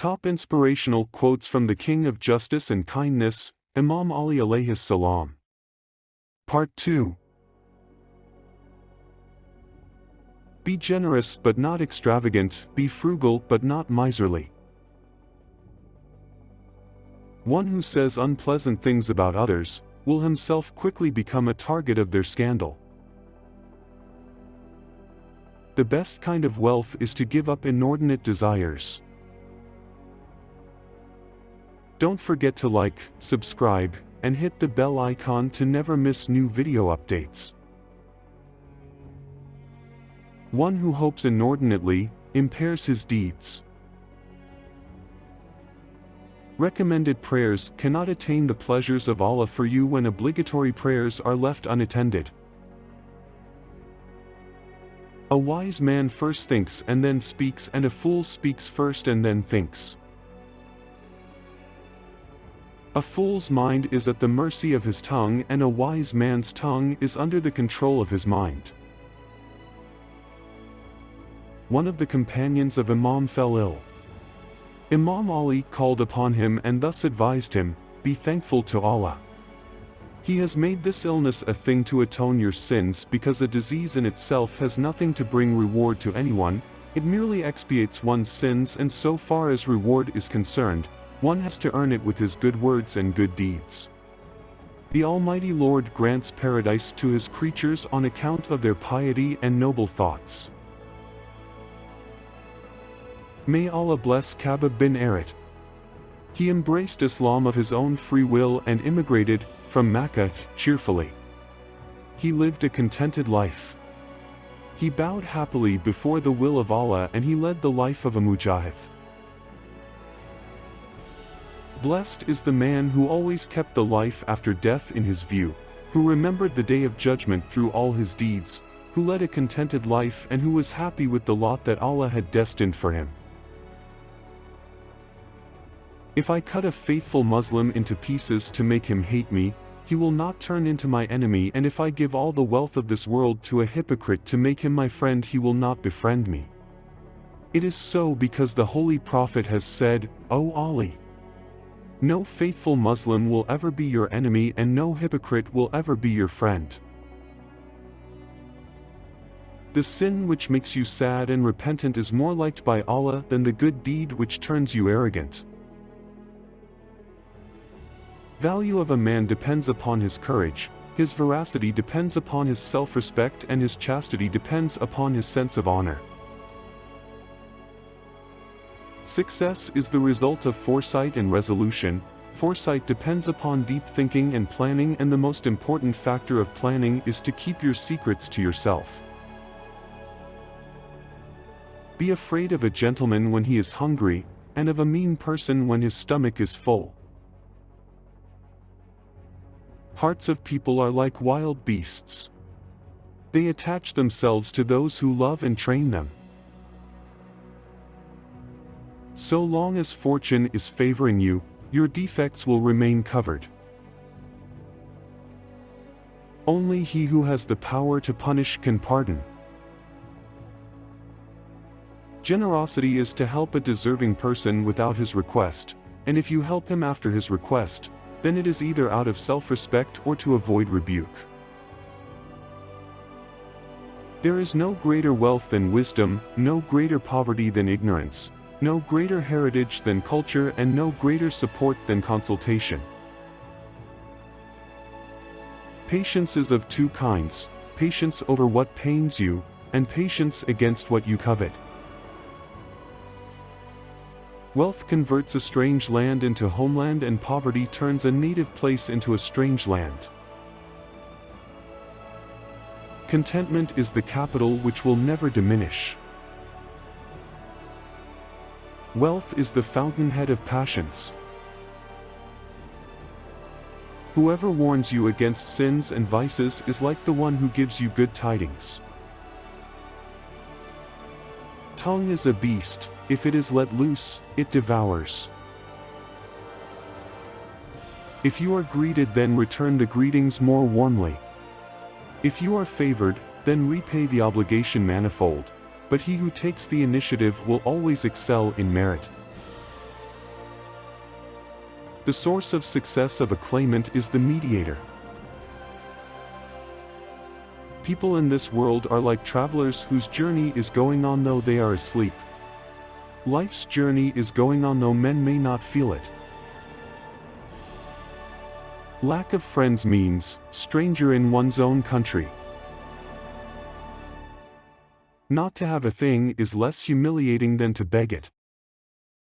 Top inspirational quotes from the King of Justice and Kindness, Imam Ali alayhi salam. Part 2. Be generous but not extravagant, be frugal but not miserly. One who says unpleasant things about others will himself quickly become a target of their scandal. The best kind of wealth is to give up inordinate desires. Don't forget to like, subscribe, and hit the bell icon to never miss new video updates. One who hopes inordinately impairs his deeds. Recommended prayers cannot attain the pleasures of Allah for you when obligatory prayers are left unattended. A wise man first thinks and then speaks, and a fool speaks first and then thinks. A fool's mind is at the mercy of his tongue, and a wise man's tongue is under the control of his mind. One of the companions of Imam fell ill. Imam Ali called upon him and thus advised him, "Be thankful to Allah. He has made this illness a thing to atone your sins, because a disease in itself has nothing to bring reward to anyone, it merely expiates one's sins, and so far as reward is concerned, one has to earn it with his good words and good deeds. The Almighty Lord grants paradise to his creatures on account of their piety and noble thoughts." May Allah bless Ka'b bin Arit. He embraced Islam of his own free will and immigrated from Mecca cheerfully. He lived a contented life. He bowed happily before the will of Allah, and he led the life of a mujahid. Blessed is the man who always kept the life after death in his view, who remembered the day of judgment through all his deeds, who led a contented life, and who was happy with the lot that Allah had destined for him. If I cut a faithful Muslim into pieces to make him hate me, he will not turn into my enemy, and if I give all the wealth of this world to a hypocrite to make him my friend, he will not befriend me. It is so because the Holy Prophet has said, "O Ali, no faithful Muslim will ever be your enemy, and no hypocrite will ever be your friend." The sin which makes you sad and repentant is more liked by Allah than the good deed which turns you arrogant. Value of a man depends upon his courage, his veracity depends upon his self-respect, and his chastity depends upon his sense of honor. Success is the result of foresight and resolution. Foresight depends upon deep thinking and planning, and the most important factor of planning is to keep your secrets to yourself. Be afraid of a gentleman when he is hungry, and of a mean person when his stomach is full. Hearts of people are like wild beasts. They attach themselves to those who love and train them. So long as fortune is favoring you, your defects will remain covered. Only he who has the power to punish can pardon. Generosity is to help a deserving person without his request, and if you help him after his request, then it is either out of self-respect or to avoid rebuke. There is no greater wealth than wisdom, no greater poverty than ignorance, no greater heritage than culture, and no greater support than consultation. Patience is of two kinds: patience over what pains you, and patience against what you covet. Wealth converts a strange land into homeland, and poverty turns a native place into a strange land. Contentment is the capital which will never diminish. Wealth is the fountainhead of passions. Whoever warns you against sins and vices is like the one who gives you good tidings. Tongue is a beast, if it is let loose, it devours. If you are greeted, then return the greetings more warmly. If you are favored, then repay the obligation manifold, but he who takes the initiative will always excel in merit. The source of success of a claimant is the mediator. People in this world are like travelers whose journey is going on though they are asleep. Life's journey is going on though men may not feel it. Lack of friends means stranger in one's own country. Not to have a thing is less humiliating than to beg it.